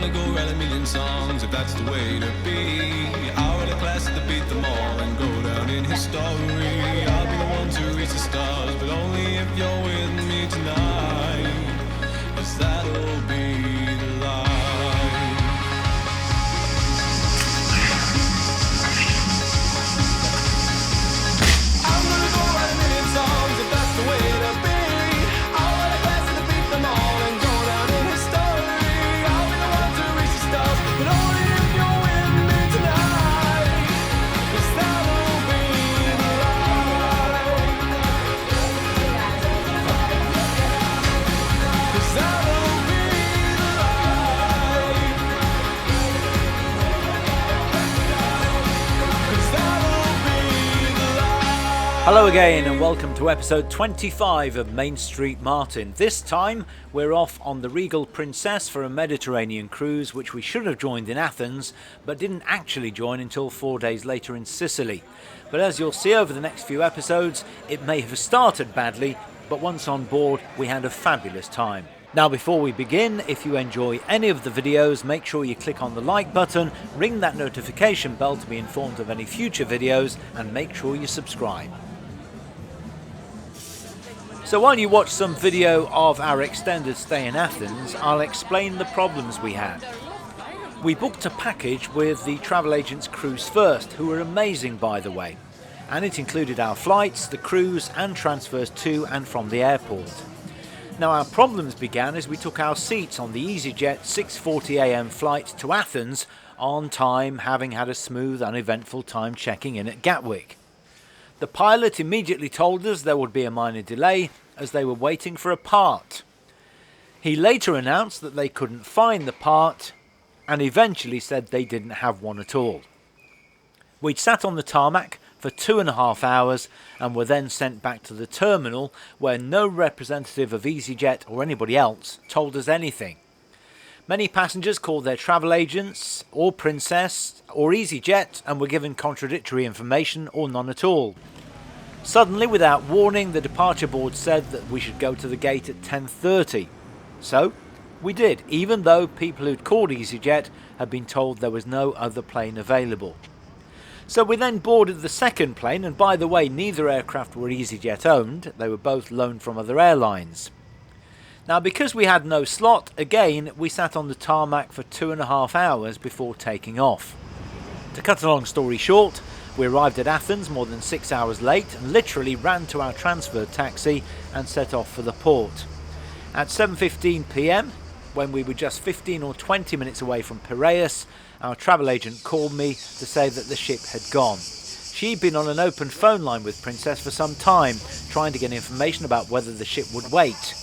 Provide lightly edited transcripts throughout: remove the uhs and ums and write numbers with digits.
wanna go write a million songs if that's the way to be. I'll write a class to beat them all and go down in history. I'll be the one to reach the stars, but only if you're with me tonight, 'cause that'll be the life. I'm gonna go write a million songs if that's the way to be. I'll write a class to beat them all and go down in history. I'll be the one to reach the stars, but only if you're with me tonight, 'cause that'll be the life. 'Cause that'll be the life. 'Cause that'll be the life. Hello again and welcome to episode 25 of Main Street Martin. This time we're off on the Regal Princess for a Mediterranean cruise which we should have joined in Athens but didn't actually join until 4 days later in Sicily. But as you'll see over the next few episodes, it may have started badly, but once on board we had a fabulous time. Now before we begin, if you enjoy any of the videos, make sure you click on the like button, ring that notification bell to be informed of any future videos, and make sure you subscribe. So while you watch some video of our extended stay in Athens, I'll explain the problems we had. We booked a package with the travel agents Cruise First, who were amazing by the way, and it included our flights, the cruise and transfers to and from the airport. Now our problems began as we took our seats on the EasyJet 6:40 AM flight to Athens on time, having had a smooth uneventful time checking in at Gatwick. The pilot immediately told us there would be a minor delay as they were waiting for a part. He later announced that they couldn't find the part and eventually said they didn't have one at all. We'd sat on the tarmac for 2.5 hours and were then sent back to the terminal where no representative of EasyJet or anybody else told us anything. Many passengers called their travel agents or Princess or EasyJet and were given contradictory information or none at all. Suddenly, without warning, the departure board said that we should go to the gate at 10:30. So we did, even though people who'd called EasyJet had been told there was no other plane available. So we then boarded the second plane, and by the way, neither aircraft were EasyJet owned, they were both loaned from other airlines. Now because we had no slot, again we sat on the tarmac for 2.5 hours before taking off. To cut a long story short, we arrived at Athens more than 6 hours late and literally ran to our transfer taxi and set off for the port. At 7:15 PM, when we were just 15 or 20 minutes away from Piraeus, our travel agent called me to say that the ship had gone. She'd been on an open phone line with Princess for some time, trying to get information about whether the ship would wait.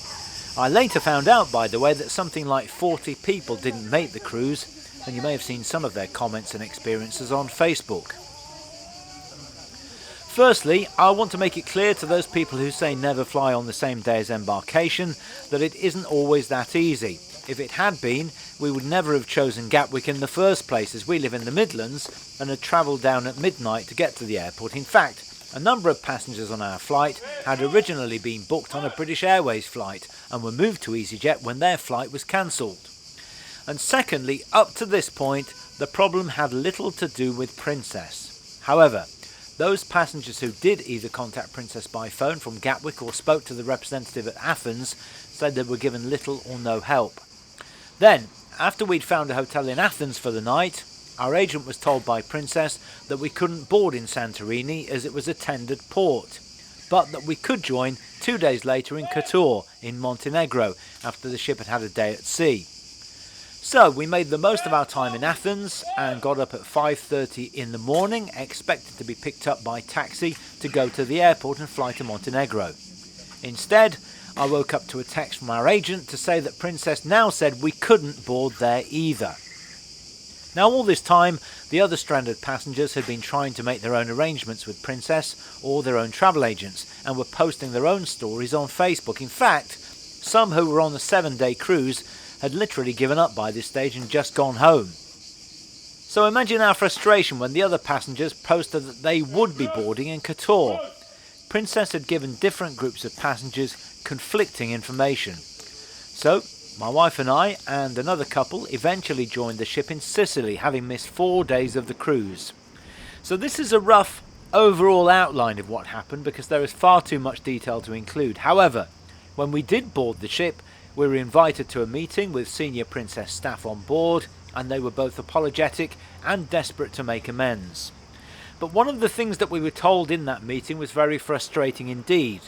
I later found out, by the way, that something like 40 people didn't make the cruise, and you may have seen some of their comments and experiences on Facebook. Firstly, I want to make it clear to those people who say never fly on the same day as embarkation that it isn't always that easy. If it had been, we would never have chosen Gatwick in the first place, as we live in the Midlands and had travelled down at midnight to get to the airport. In fact, a number of passengers on our flight had originally been booked on a British Airways flight and were moved to EasyJet when their flight was cancelled. And secondly, up to this point, the problem had little to do with Princess. However, those passengers who did either contact Princess by phone from Gatwick or spoke to the representative at Athens said they were given little or no help. Then, after we'd found a hotel in Athens for the night, our agent was told by Princess that we couldn't board in Santorini as it was a tendered port, but that we could join 2 days later in Kotor in Montenegro after the ship had had a day at sea. So we made the most of our time in Athens and got up at 5:30 in the morning, expected to be picked up by taxi to go to the airport and fly to Montenegro. Instead, I woke up to a text from our agent to say that Princess now said we couldn't board there either. Now all this time, the other stranded passengers had been trying to make their own arrangements with Princess or their own travel agents and were posting their own stories on Facebook. In fact, some who were on the 7-day cruise had literally given up by this stage and just gone home. So imagine our frustration when the other passengers posted that they would be boarding in Kotor. Princess had given different groups of passengers conflicting information. So My wife and I and another couple eventually joined the ship in Sicily, having missed 4 days of the cruise. So this is a rough overall outline of what happened because there is far too much detail to include. However, when we did board the ship, we were invited to a meeting with senior Princess staff on board, and they were both apologetic and desperate to make amends. But one of the things that we were told in that meeting was very frustrating indeed.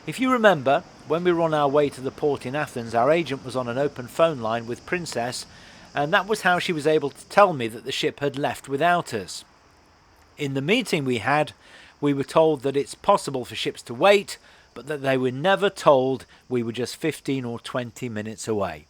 If you remember, when we were on our way to the port in Athens, our agent was on an open phone line with Princess, and that was how she was able to tell me that the ship had left without us. In the meeting we had, we were told that it's possible for ships to wait, but that they were never told we were just 15 or 20 minutes away.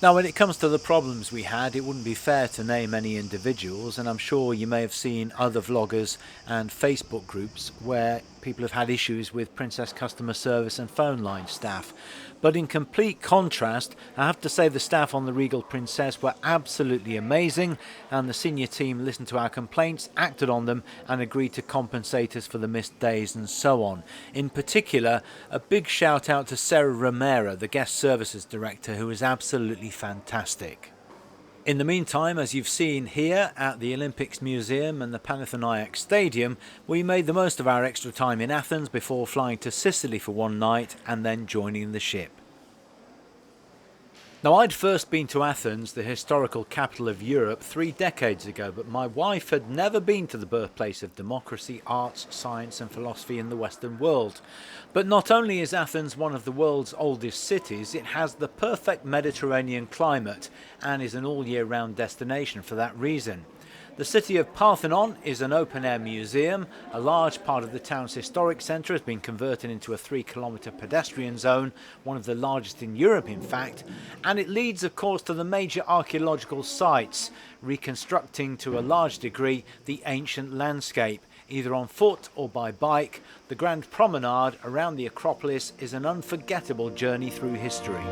Now, when it comes to the problems we had, it wouldn't be fair to name any individuals, and I'm sure you may have seen other vloggers and Facebook groups where people have had issues with Princess customer service and phone line staff. But in complete contrast, I have to say the staff on the Regal Princess were absolutely amazing, and the senior team listened to our complaints, acted on them, and agreed to compensate us for the missed days and so on. In particular, a big shout out to Sarah Romero, the guest services director, who was absolutely fantastic. In the meantime, as you've seen here at the Olympics Museum and the Panathinaikos Stadium, we made the most of our extra time in Athens before flying to Sicily for one night and then joining the ship. Now, I'd first been to Athens, the historical capital of Europe, 3 decades ago, but my wife had never been to the birthplace of democracy, arts, science and philosophy in the Western world. But not only is Athens one of the world's oldest cities, it has the perfect Mediterranean climate and is an all-year-round destination for that reason. The city of Parthenon is an open-air museum. A large part of the town's historic centre has been converted into a 3-kilometre pedestrian zone, one of the largest in Europe in fact, and it leads of course to the major archaeological sites, reconstructing to a large degree the ancient landscape, either on foot or by bike. The Grand Promenade around the Acropolis is an unforgettable journey through history.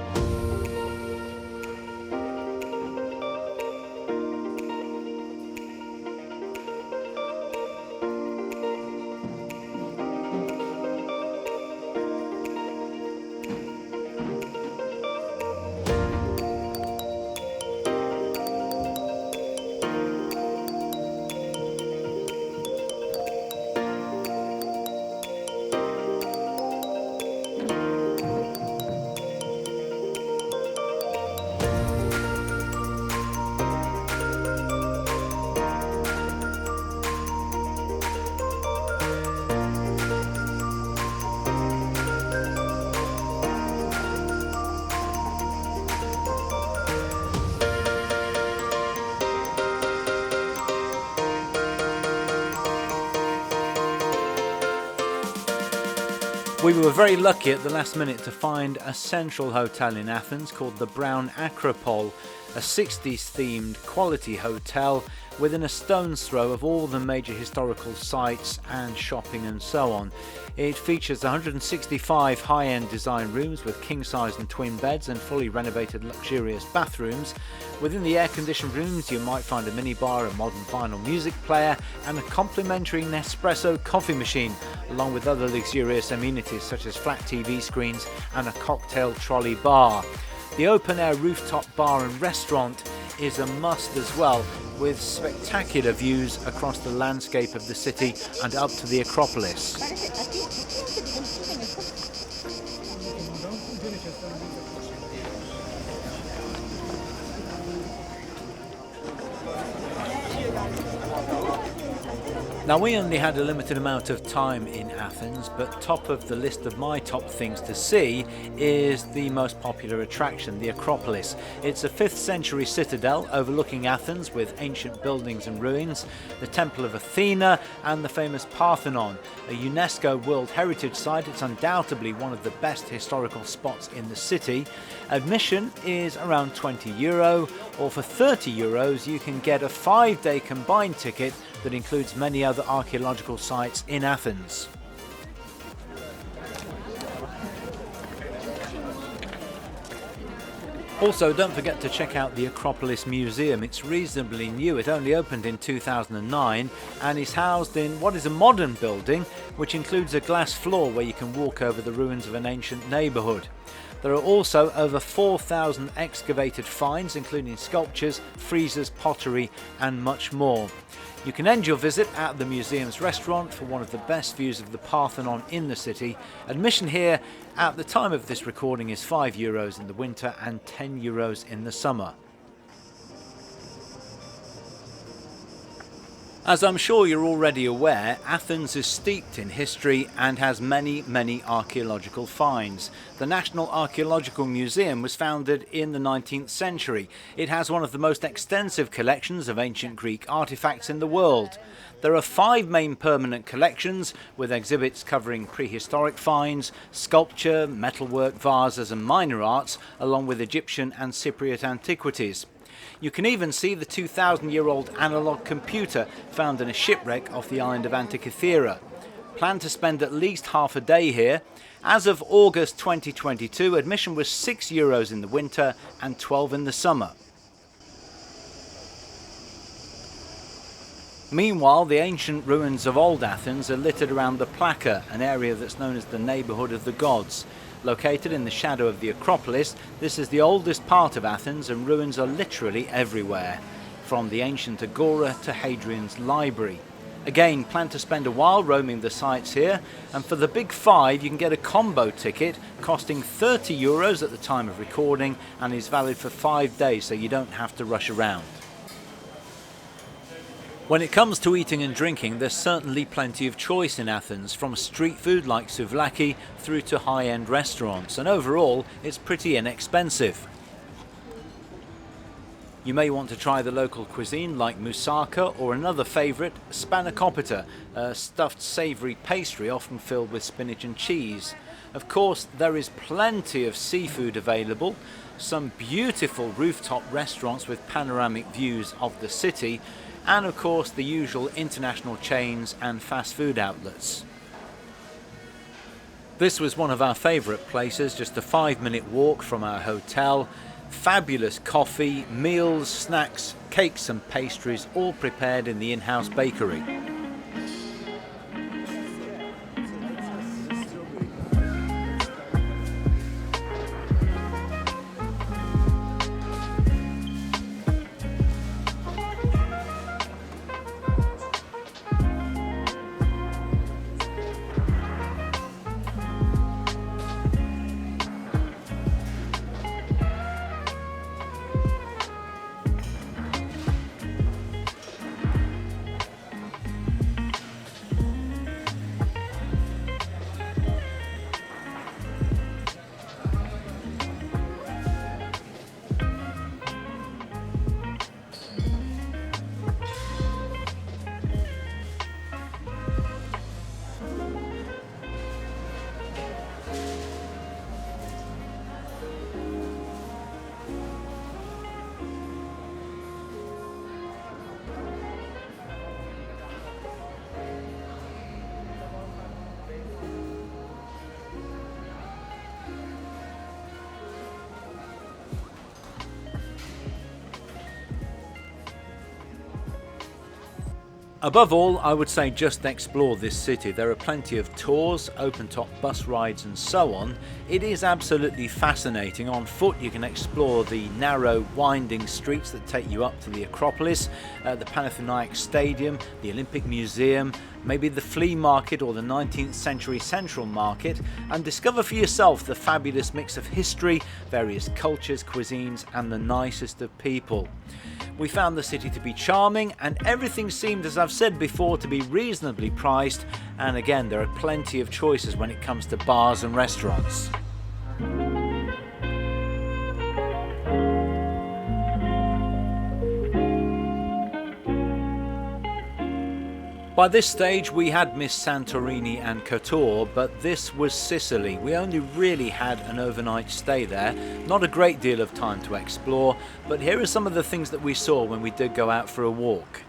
We were very lucky at the last minute to find a central hotel in Athens called the Brown Acropole, a 60s themed quality hotel within a stone's throw of all the major historical sites and shopping and so on. It features 165 high-end design rooms with king-size and twin beds and fully renovated luxurious bathrooms. Within the air-conditioned rooms you might find a minibar, a modern vinyl music player and a complimentary Nespresso coffee machine, along with other luxurious amenities such as flat TV screens and a cocktail trolley bar. The open-air rooftop bar and restaurant is a must as well, with spectacular views across the landscape of the city and up to the Acropolis. Now, we only had a limited amount of time in Athens, but top of the list of my top things to see is the most popular attraction, the Acropolis. It's a 5th century citadel overlooking Athens with ancient buildings and ruins, the Temple of Athena and the famous Parthenon, a UNESCO World Heritage Site. It's undoubtedly one of the best historical spots in the city. Admission is around €20, or for €30 you can get a 5-day combined ticket that includes many other archaeological sites in Athens. Also, don't forget to check out the Acropolis Museum. It's reasonably new. It only opened in 2009 and is housed in what is a modern building, which includes a glass floor where you can walk over the ruins of an ancient neighbourhood. There are also over 4,000 excavated finds, including sculptures, friezes, pottery and much more. You can end your visit at the museum's restaurant for one of the best views of the Parthenon in the city. Admission here at the time of this recording is €5 in the winter and €10 in the summer. As I'm sure you're already aware, Athens is steeped in history and has many archaeological finds. The National Archaeological Museum was founded in the 19th century. It has one of the most extensive collections of ancient Greek artifacts in the world. There are 5 main permanent collections, with exhibits covering prehistoric finds, sculpture, metalwork, vases and minor arts, along with Egyptian and Cypriot antiquities. You can even see the 2,000-year-old analogue computer found in a shipwreck off the island of Antikythera. Plan to spend at least half a day here. As of August 2022, admission was €6 in the winter and 12 in the summer. Meanwhile, the ancient ruins of old Athens are littered around the Plaka, an area that's known as the neighbourhood of the gods. Located in the shadow of the Acropolis, this is the oldest part of Athens and ruins are literally everywhere, from the ancient Agora to Hadrian's library. Again, plan to spend a while roaming the sites here, and for the Big Five you can get a combo ticket costing €30 at the time of recording and is valid for 5 days, so you don't have to rush around. When it comes to eating and drinking, there's certainly plenty of choice in Athens, from street food like souvlaki through to high-end restaurants, and overall it's pretty inexpensive. You may want to try the local cuisine like moussaka or another favourite, spanakopita, a stuffed savoury pastry often filled with spinach and cheese. Of course, there is plenty of seafood available, some beautiful rooftop restaurants with panoramic views of the city, and of course the usual international chains and fast food outlets. This was one of our favourite places, just a 5-minute walk from our hotel. Fabulous coffee, meals, snacks, cakes and pastries, all prepared in the in-house bakery. Above all, I would say just explore this city. There are plenty of tours, open-top bus rides and so on. It is absolutely fascinating. On foot you can explore the narrow, winding streets that take you up to the Acropolis, the Panathenaic Stadium, the Olympic Museum, maybe the flea market or the 19th century Central Market, and discover for yourself the fabulous mix of history, various cultures, cuisines and the nicest of people. We found the city to be charming, and everything seemed, as I've said before, to be reasonably priced, and again there are plenty of choices when it comes to bars and restaurants. By this stage we had missed Santorini and Kotor, but this was Sicily. We only really had an overnight stay there, not a great deal of time to explore, but here are some of the things that we saw when we did go out for a walk.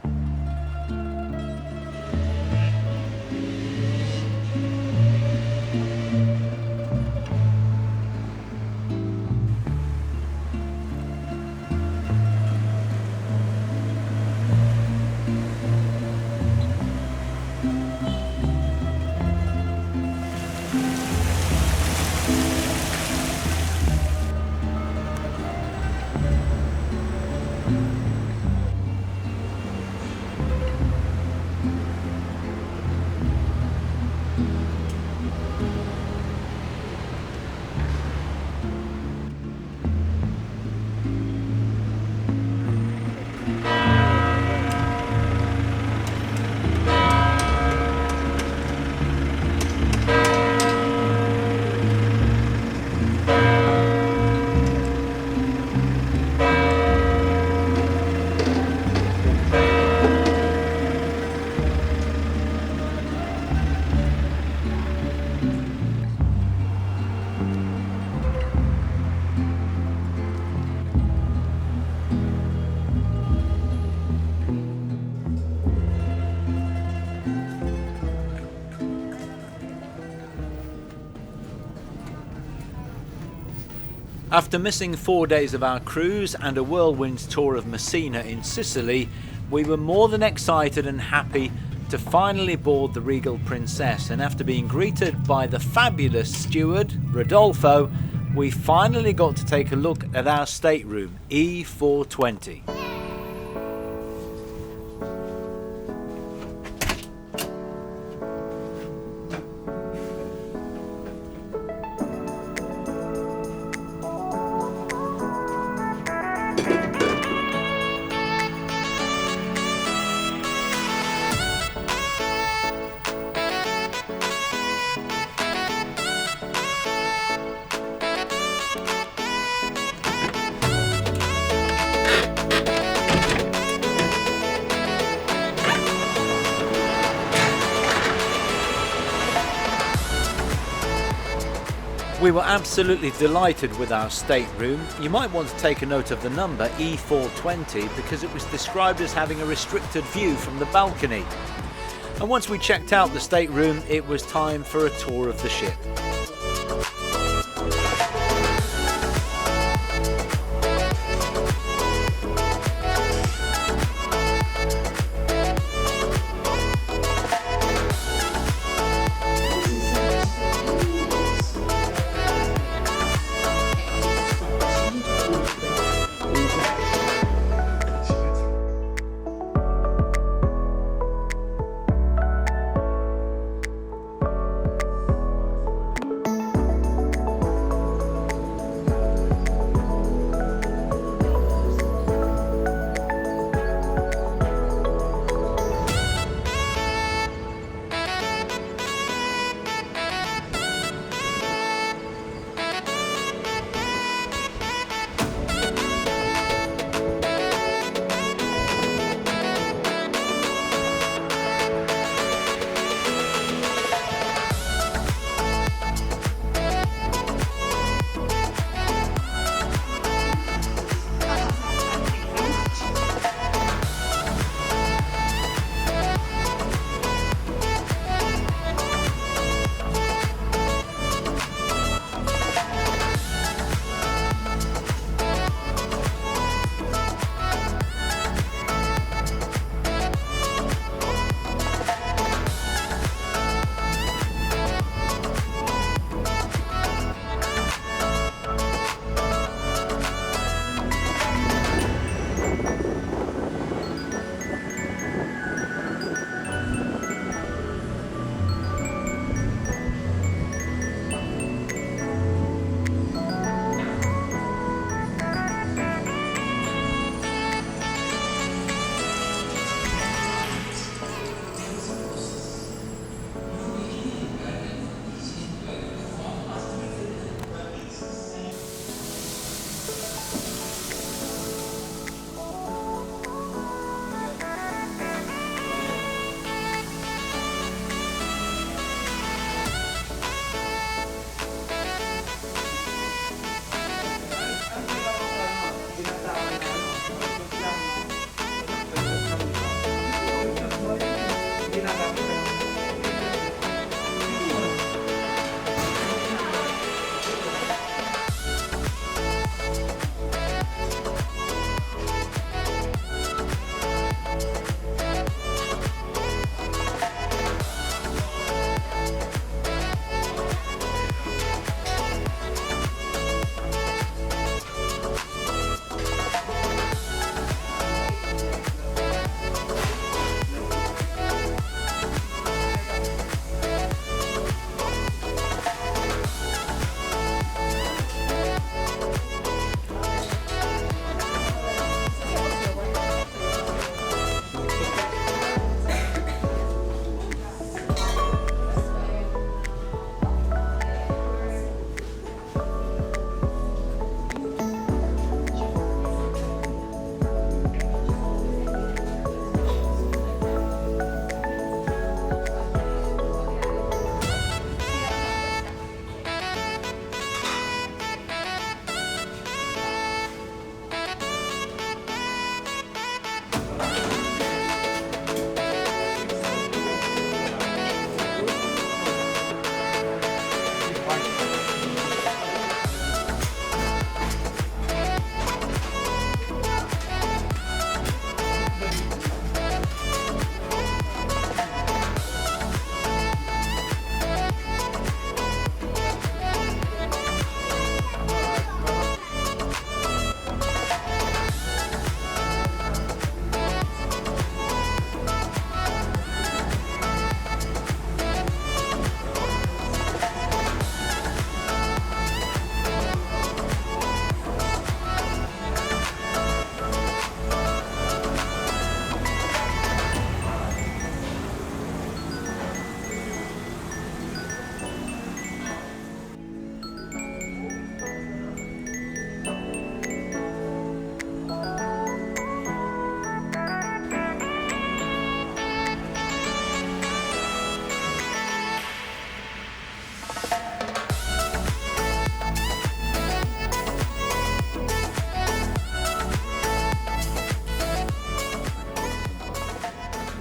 After missing 4 days of our cruise and a whirlwind tour of Messina in Sicily, we were more than excited and happy to finally board the Regal Princess, and after being greeted by the fabulous steward, Rodolfo, we finally got to take a look at our stateroom, E420. We were absolutely delighted with our stateroom. You might want to take a note of the number E420 because it was described as having a restricted view from the balcony. And once we checked out the stateroom, it was time for a tour of the ship.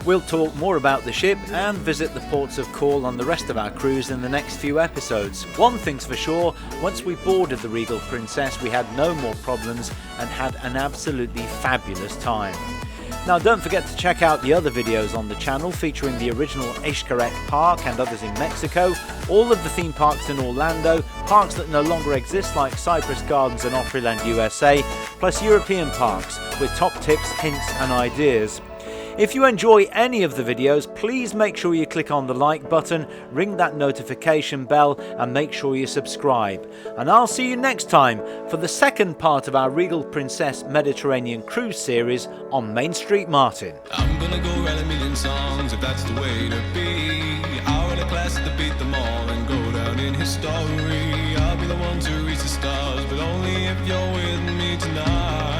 We'll talk more about the ship and visit the ports of call on the rest of our cruise in the next few episodes. One thing's for sure, once we boarded the Regal Princess we had no more problems and had an absolutely fabulous time. Now don't forget to check out the other videos on the channel featuring the original Xcaret Park and others in Mexico, all of the theme parks in Orlando, parks that no longer exist like Cypress Gardens and Opryland USA, plus European parks with top tips, hints and ideas. If you enjoy any of the videos, please make sure you click on the like button, ring that notification bell and make sure you subscribe. And I'll see you next time for the second part of our Regal Princess Mediterranean cruise series on Main Street Martin. I'm gonna go write a million songs if that's the way to be. I'll write a class to beat them all and go down in history. I'll be the one to reach the stars, but only if you're with me tonight.